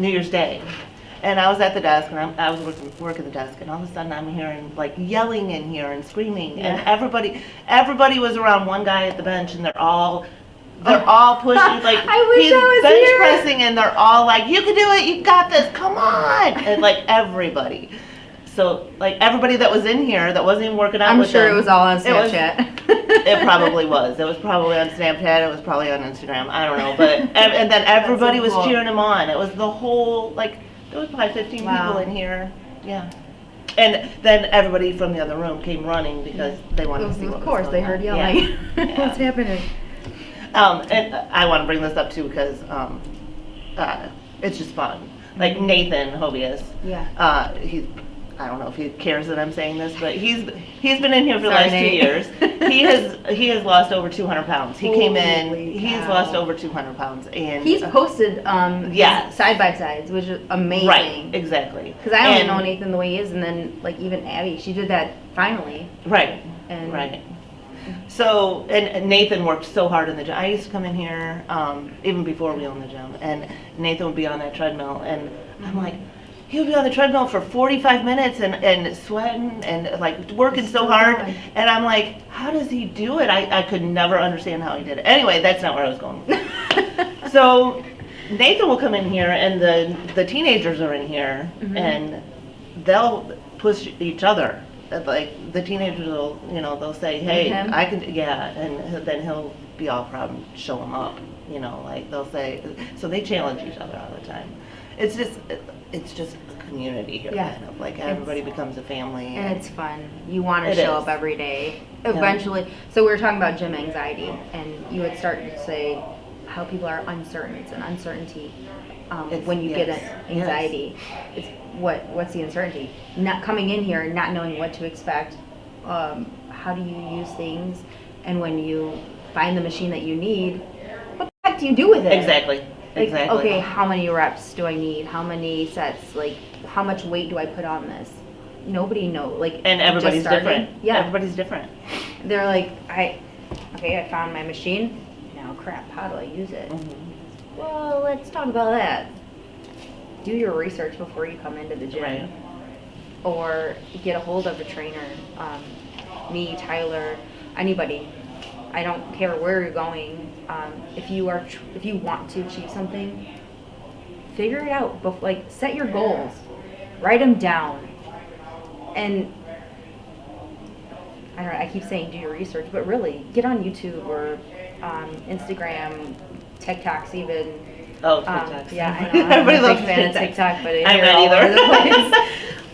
New Year's Day. And I was at the desk, and I was working the desk, and all of a sudden I'm hearing like yelling in here and screaming, and everybody was around one guy at the bench, and they're all pushing, like he's bench pressing, and they're all like, "You can do it, you got this, come on!" And like everybody. So like everybody that was in here that wasn't even working out with them. I'm sure it was all on Snapchat. It probably was. It was probably on Snapchat. It was probably on Instagram. I don't know, but and then everybody was cheering him on. It was the whole like. There was probably 15 people in here, yeah. And then everybody from the other room came running because they wanted to see what was going on. Of course, they heard yelling. Yeah. What's happening? And I want to bring this up too because it's just fun. Like Nathan Hobius, I don't know if he cares that I'm saying this, but he's been in here for the last 2 years. He has lost over 200 pounds. He came in, he's lost over 200 pounds, and he's posted side by sides, which is amazing. Right, exactly. Because I don't know Nathan the way he is, and then like even Abby, she did that finally. Right. Right. So, and Nathan worked so hard in the gym. I used to come in here even before we owned the gym, and Nathan would be on that treadmill, and I'm like, he would be on the treadmill for 45 minutes and sweating and like working so hard. And I'm like, how does he do it? I could never understand how he did it. Anyway, that's not where I was going. So Nathan will come in here, and the teenagers are in here, and they'll push each other. Like the teenagers will, they'll say, "Hey, I can," and then he'll be all proud and show them up. Like they'll say, so they challenge each other all the time. It's just a community here, kind of like everybody becomes a family, and it's fun. You want to show up every day. Eventually, so we were talking about gym anxiety, and you would start to say how people are uncertain. It's an uncertainty when you get an anxiety. It's what's the uncertainty? Not coming in here and not knowing what to expect. How do you use things? And when you find the machine that you need, what the heck do you do with it? Exactly. Like, okay, how many reps do I need? How many sets? Like, how much weight do I put on this? Nobody knows. Like, and everybody's different. Yeah, everybody's different. They're like, I found my machine. Now, crap, how do I use it? Well, let's talk about that. Do your research before you come into the gym, or get a hold of a trainer. Me, Tyler, anybody. I don't care where you're going. If you want to achieve something, figure it out. Like, set your goals, write them down, and I don't know. I keep saying do your research, but really get on YouTube or Instagram, TikToks even. Oh, TikTok. Yeah, I know. I'm a big fan of TikTok, but I'm not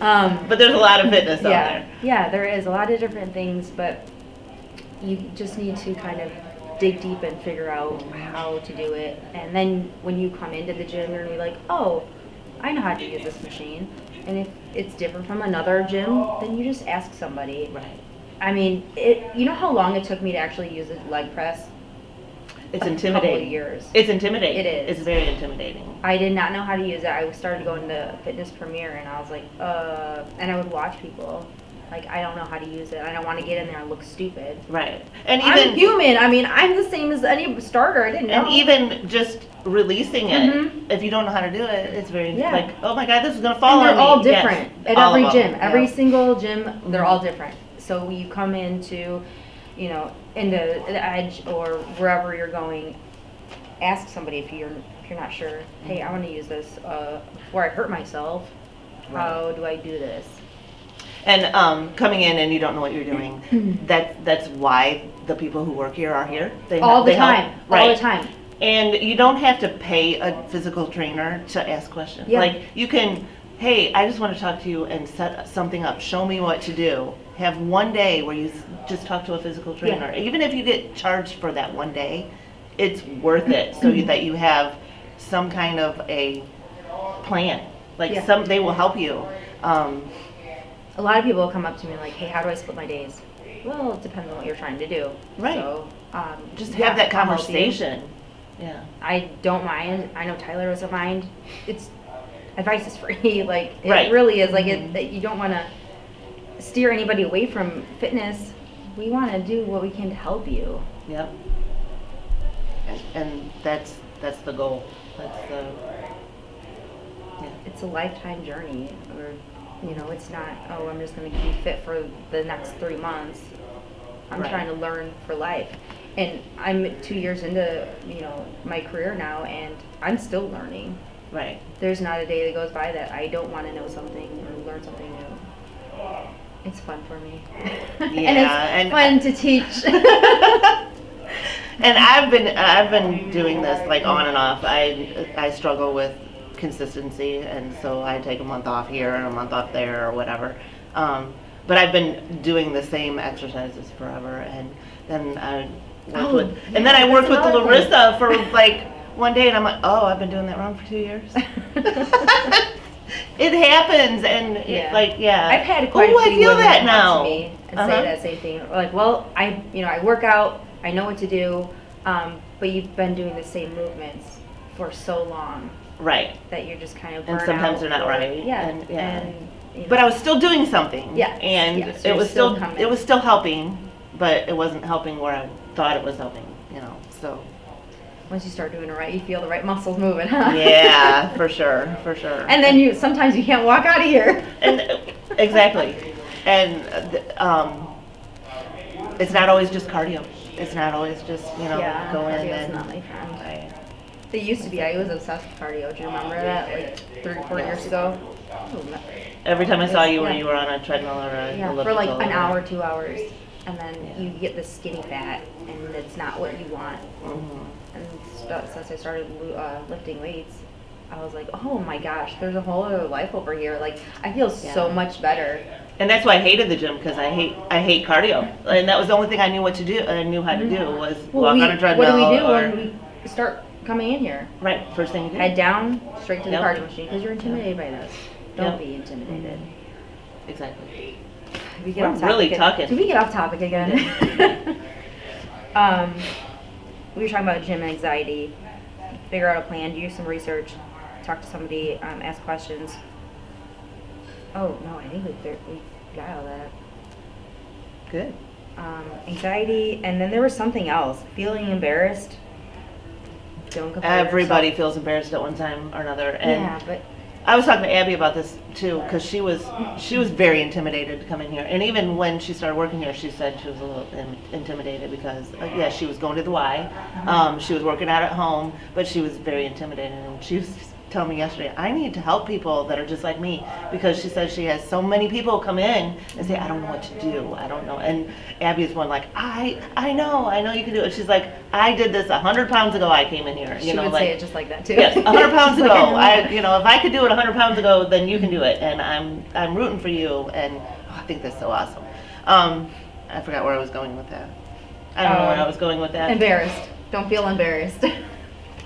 either. But there's a lot of fitness out there. Yeah, there is a lot of different things, but you just need to kind of dig deep and figure out how to do it. And then when you come into the gym, you're going to be like, oh, I know how to use this machine. And if it's different from another gym, then you just ask somebody. Right. I mean, you know how long it took me to actually use a leg press? It's intimidating. Couple of years. It's intimidating. It is. It's very intimidating. I did not know how to use it. I started going to Fitness Premier, and I was like, and I would watch people. Like, I don't know how to use it. I don't want to get in there and look stupid. Right. And I'm human. I mean, I'm the same as any starter. I didn't know. And even just releasing it, if you don't know how to do it, it's very like, oh my God, this is going to fall on me. And they're all different at every gym. Every Yeah. single gym, they're all different. So you come into, into the Edge or wherever you're going, ask somebody if you're not sure. Hey, I want to use this before I hurt myself. How do I do this? And coming in and you don't know what you're doing, that's why the people who work here are here. All the time. Right. All the time. And you don't have to pay a physical trainer to ask questions. Yeah. Like, you can, hey, I just want to talk to you and set something up. Show me what to do. Have one day where you just talk to a physical trainer. Yeah. Even if you get charged for that one day, it's worth it so that you have some kind of a plan. Like, they will help you. A lot of people will come up to me like, hey, how do I split my days? Well, it depends on what you're trying to do. Right. So, just have that conversation. Yeah. I don't mind. I know Tyler doesn't mind. It's advice is free. Like, it really is. Like, you don't want to steer anybody away from fitness. We want to do what we can to help you. Yep. And that's the goal. That's it's a lifetime journey, or it's not, oh, I'm just going to be fit for the next 3 months. I'm Right. trying to learn for life. And I'm 2 years into, my career now, and I'm still learning. Right. There's not a day that goes by that I don't want to know something or learn something new. It's fun for me. Yeah, and it's fun to teach. And I've been doing this like on and off. I struggle with consistency, and so I take a month off here and a month off there or whatever. But I've been doing the same exercises forever, and then I worked with Larissa for like one day, and I'm like, oh, I've been doing that wrong for 2 years. It happens, and I've had quite a I few feel women that come now. to me and say that same thing. Like, well, I work out, I know what to do, but you've been doing the same movements for so long, right? That you're just kind of and burnt sometimes out. they're not right. Yeah, and but I was still doing something. Yeah, and yes, it was still coming. it was still helping, but it wasn't helping where I thought it was helping. So. Once you start doing it right, you feel the right muscles moving, huh? Yeah, for sure. And then sometimes you can't walk out of here. And exactly, and it's not always just cardio. It's not always just go in cardio's not my friend. It used to be. I was obsessed with cardio. Do you remember that? Like 3 or 4 years ago. Every time I saw you, you were on a treadmill or a elliptical. For like an hour, 2 hours, and then you get the skinny fat, and it's not what you want. Mm-hmm. And since I started lifting weights, I was like, oh my gosh, there's a whole other life over here. Like, I feel so much better. And that's why I hated the gym, because I hate cardio, and that was the only thing I knew what to do. I knew how to do was walk on a treadmill. What do we do when we start coming in here? Right, first thing you do. Head down, straight to the cardio machine, because you're intimidated by this. Don't be intimidated. Exactly. We're really talking. Did we get off topic again? We were talking about gym anxiety. Figure out a plan, do some research, talk to somebody, ask questions. Oh, no, I think we got all that. Good. Anxiety, and then there was something else. Feeling embarrassed. Don't compare Everybody yourself. feels embarrassed at one time or another. And yeah, but I was talking to Abby about this too, because she was very intimidated to come in here. And even when she started working here, she said she was a little intimidated because, she was going to the Y. She was working out at home, but she was very intimidated. And she was telling me yesterday, I need to help people that are just like me, because she says she has so many people come in and say, I don't know what to do. I don't know. And Abby's one like, I know you can do it. She's like, I did this 100 pounds ago. I came in here. She would say it just like that too. Yes, 100 pounds ago. If I could do it 100 pounds ago, then you can do it. And I'm rooting for you. And I think that's so awesome. I forgot where I was going with that. I don't know where I was going with that. Embarrassed. Don't feel embarrassed.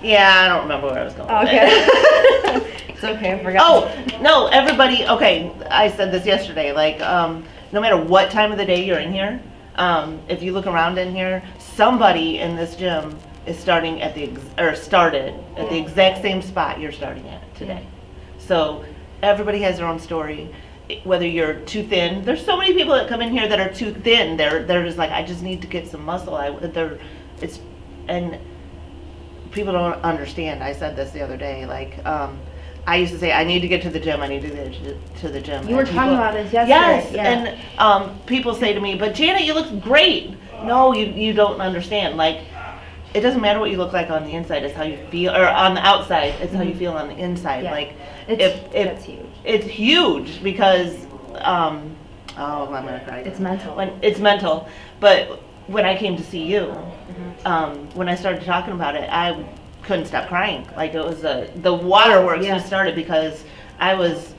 Yeah, I don't remember where I was going with that. It's okay, I forgot. Oh, no, everybody, okay, I said this yesterday, like, no matter what time of the day you're in here, if you look around in here, somebody in this gym is started at the exact same spot you're starting at today. So everybody has their own story. Whether you're too thin, there's so many people that come in here that are too thin. They're just like, I just need to get some muscle. And people don't understand. I said this the other day. Like, I used to say, I need to get to the gym. I need to get to the gym. You were talking about this yesterday. Yes, yeah. And people say to me, but Janet, you look great. No, you don't understand. Like, it doesn't matter what you look like on the inside. It's how you feel, or on the outside. It's how you feel on the inside. Yeah. Like, that's huge. It's huge because, I'm gonna cry. It's mental. It's mental, but when I came to see you, when I started talking about it, I couldn't stop crying. Like, it was the waterworks just started, because I was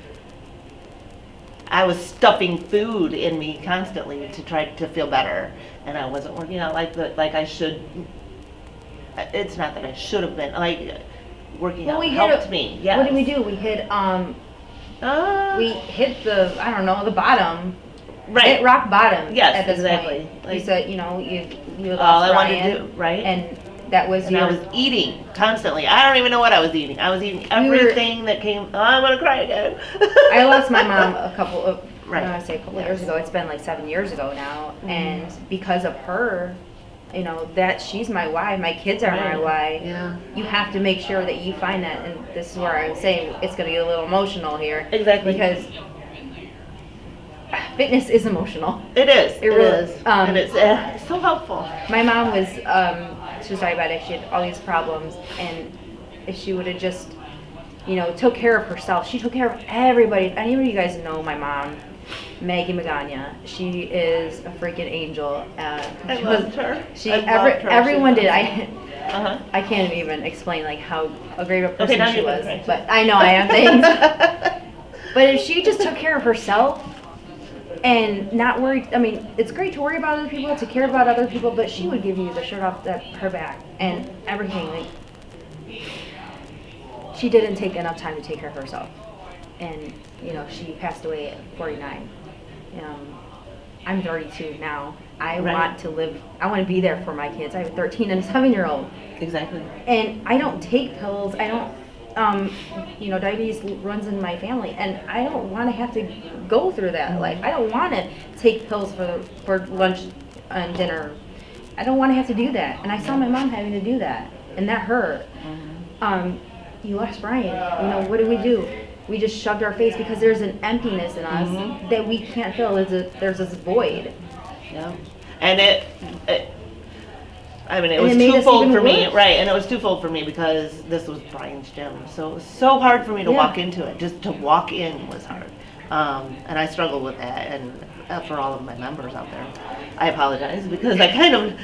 stuffing food in me constantly to try to feel better, and I wasn't working out like I should. It's not that I should have been. Like, working out helped me. Yes. What did we do? We hit the the bottom. Right. Hit rock bottom. Yes, at this exactly. point. Like, you said, you lost all I Ryan, wanted to do, right? And that was I was eating constantly. I don't even know what I was eating. I was eating everything that came. Oh, I'm gonna cry again. I lost my mom a couple of Right. I want to say a couple years ago. It's been like 7 years ago now, and because of her, You know, that she's my why. My kids are my Right. why. Yeah. You have to make sure that you find that, and this is where I'm saying it's going to get a little emotional here. Exactly. Because fitness is emotional. It is. It really is. And it's so helpful. My mom was, she was diabetic. She had all these problems, and if she would have just, took care of herself, she took care of everybody. Any of you guys know my mom, Maggie Magana. She is a freaking angel. I loved her. Everyone did. Uh-huh. I can't even explain like how a great a person now she you're was. right. But I know I am things. But if she just took care of herself and not worried, I mean, it's great to worry about other people, to care about other people, but she would give you the shirt off her back and everything. Like, she didn't take enough time to take care of herself. And, she passed away at 49. I'm 32 now. I want to live, I want to be there for my kids. I have a 13 and a 7-year-old. Exactly. And I don't take pills. I don't, diabetes runs in my family. And I don't want to have to go through that. Like, I don't want to take pills for lunch and dinner. I don't want to have to do that. And I saw my mom having to do that. And that hurt. You asked Brian, what do? We just shoved our face because there's an emptiness in us that we can't fill. There's this void. Yeah. And it was it made us twofold even for me, worse. right? And it was twofold for me because this was Brian's gym, so it was so hard for me to walk into it. Just to walk in was hard, and I struggled with that. And for all of my members out there, I apologize because I kind of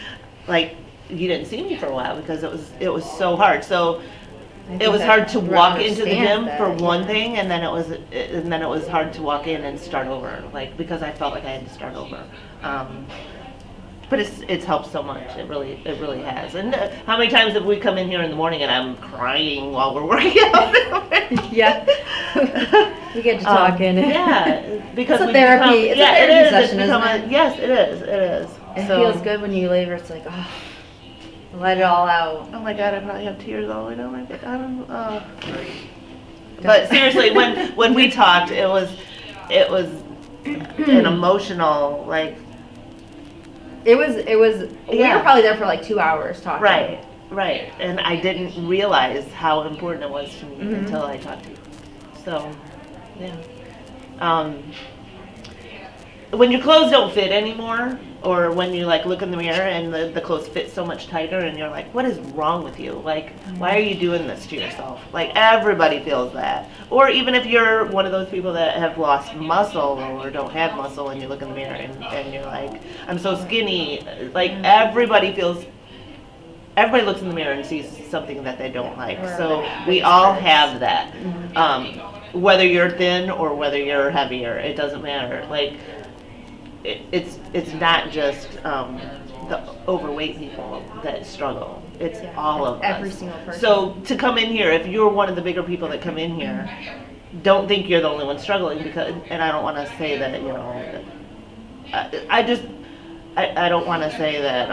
you didn't see me for a while because it was so hard. So it was hard to walk into the gym for one thing, and then it was hard to walk in and start over, because I felt like I had to start over. But it's helped so much. It really has. And how many times have we come in here in the morning and I'm crying while we're working out? Yeah. We get to talking. Yeah, because it's a therapy. It's a therapy session, isn't it? Yes, it is. It is. It feels good when you leave. It's like, oh, let it all out. Oh my God, I probably have tears all the way down my face. But seriously, when we talked, it was an emotional, It was. We were probably there for like 2 hours talking. Right. And I didn't realize how important it was to me until I talked to you. So, yeah. When your clothes don't fit anymore, or when you look in the mirror and the clothes fit so much tighter and you're like, what is wrong with you? Why are you doing this to yourself? Everybody feels that. Or even if you're one of those people that have lost muscle or don't have muscle and you look in the mirror and you're like, I'm so skinny. Everybody looks in the mirror and sees something that they don't like. So we all have that. Whether you're thin or whether you're heavier, it doesn't matter. It's not just the overweight people that struggle. It's all of us. Every single person. So to come in here, if you're one of the bigger people that come in here, don't think you're the only one struggling and I don't want to say that, I don't want to say that,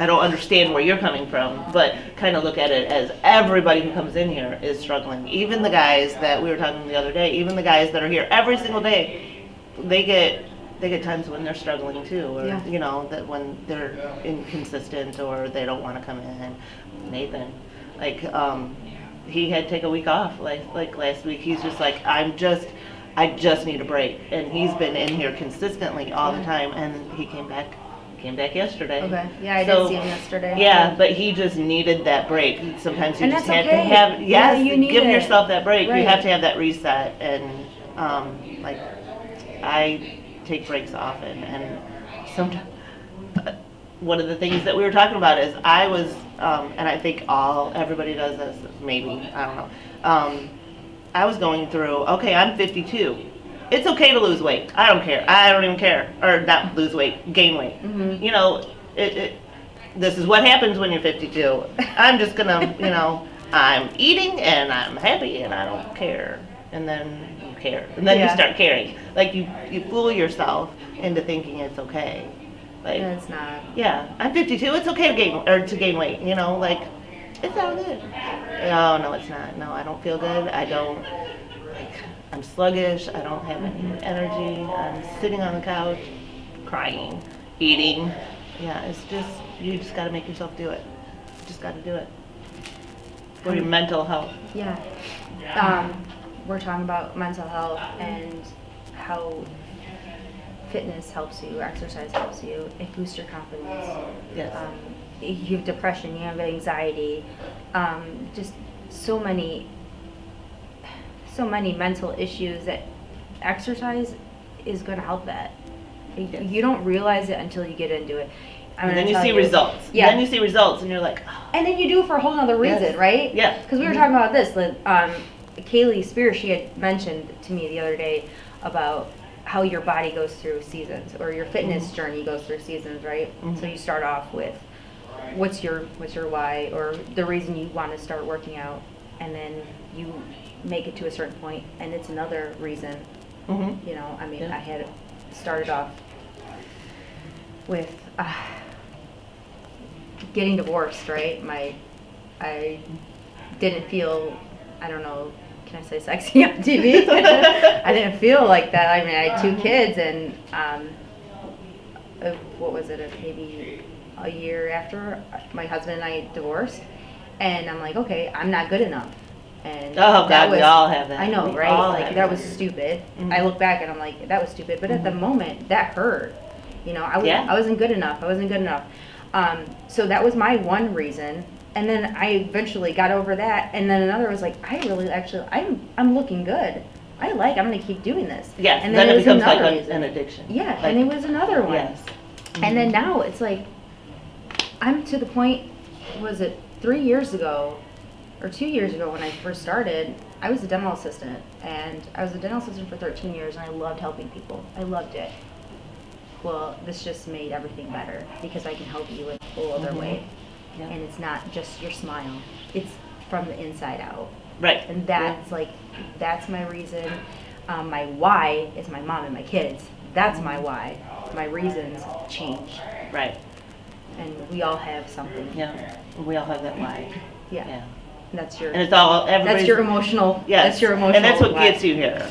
I don't understand where you're coming from, but kind of look at it as everybody who comes in here is struggling. Even the guys that we were talking the other day, even the guys that are here every single day, they get times when they're struggling too, or that when they're inconsistent or they don't want to come in. Nathan, he had to take a week off like last week. He's just like, I just need a break, and he's been in here consistently all the time, and he came back yesterday. Okay. Yeah, I did see him yesterday. Yeah, but he just needed that break. Sometimes you And just that's have to okay. have, Yeah, you need give it. yourself that break. Right. You have to have that reset. And I take breaks often. And sometimes, one of the things that we were talking about is I was, and I think everybody does this, maybe, I don't know. I was going through, okay, I'm 52. It's okay to lose weight. I don't care. I don't even care. Or not lose weight, gain weight. This is what happens when you're 52. I'm just gonna, I'm eating and I'm happy and I don't care. And then you care. And then you start caring. You fool yourself into thinking it's okay. It's not. Yeah, I'm 52. It's okay to gain weight. It's all good. Oh no, it's not. No, I don't feel good. I don't. I'm sluggish. I don't have any energy. I'm sitting on the couch, crying. eating. Yeah, it's just, you just gotta make yourself do it. You just gotta do it. For your mental health. Yeah. We're talking about mental health and how fitness helps you, exercise helps you, it boosts your confidence. Yes. You have depression, you have anxiety, just so many mental issues that exercise is going to help that. Yes. You don't realize it until you get into it. And then you see results. Yeah. Then you see results and you're like, oh. And then you do it for a whole other reason, Yes. right? Yeah. Because we were talking about this. Kaylee Spears, she had mentioned to me the other day about how your body goes through seasons, or your fitness journey goes through seasons, right? So you start off with what's your why, or the reason you want to start working out, and then you make it to a certain point, and it's another reason. You know, I mean, I had started off with getting divorced, right? I didn't feel, I don't know, can I say sexy on TV? I didn't feel like that. I mean, I had 2 kids, and what was it, maybe a year after my husband and I divorced, and I'm like, okay, I'm not good enough. And oh God, we all have that. I know, we right? Like, that was that. stupid. I look back and I'm like, that was stupid. But at the moment, that hurt. You know, I wasn't good enough. I wasn't good enough. So that was my one reason. And then I eventually got over that. And then another was like, I'm looking good. I'm going to keep doing this. Yes, and then it becomes like reason. an addiction. Yeah, like, and it was another one. Yes. And then now it's like, I'm to the point, was it 3 years ago or 2 years ago when I first started, I was a dental assistant. And I was a dental assistant for 13 years, and I loved helping people. I loved it. Well, this just made everything better because I can help you in a whole other way. Yeah. And it's not just your smile. It's from the inside out. Right. And that's that's my reason. My why is my mom and my kids. That's my why. My reasons change. Right. And we all have something. Yeah. We all have that why. Yeah. That's your. And it's all everybody's. That's your emotional. Yes. That's your emotional. And that's what why. gets you here.